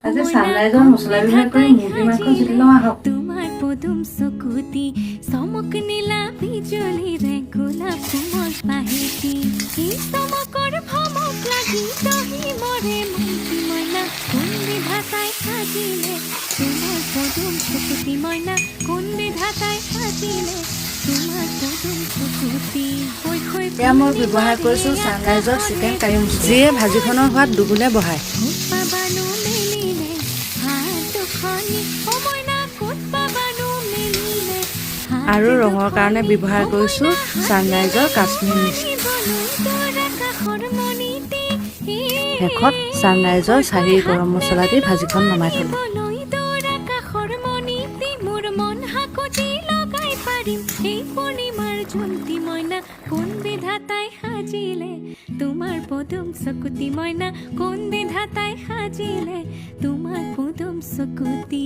আজি সানৰাইজৰ মছলা ব্যৱহাৰ কৰি মুৰ্গী মাংস জুতি লওঁ আহক। তোমাৰ পদুম চকুতি চমক নীলা বিজুলিৰে গোলাপ কোমল পাহেতি এই চমকৰ ভমক লাগি দহি মৰে মন্ত্ৰী মইনা কোন বিধাতাই সাজিলে তোমাৰ পদুম চকুতি মইনা কোন বিধাতাই সাজিলে তোমাৰ পদুম চকুতি এয়া মই ব্যৱহাৰ কৰিছোঁ সানৰাইজৰ চিকেন কাৰী মছলা, যিয়ে ভাজিখনৰ সোৱাদ দুগুণে বঢ়ায়। পাবানো মেলিলে হাত দুখনি সমইনা ক'ত পাবানো মেলিলে আৰু ৰঙৰ কাৰণে ব্যৱহাৰ কৰিছোঁ সানৰাইজৰ কাশ্মীৰ মিৰ্চ। শেষত সানৰাইজৰ চাহী গৰম মছলা দি ভাজিখন নমাই থলোঁ। কোন বিধাতাই সাজিলে তোমাৰ পদুম চকুতি মইনা কোন বিধাতাই সাজিলে তোমাৰ পদুম চকুতি।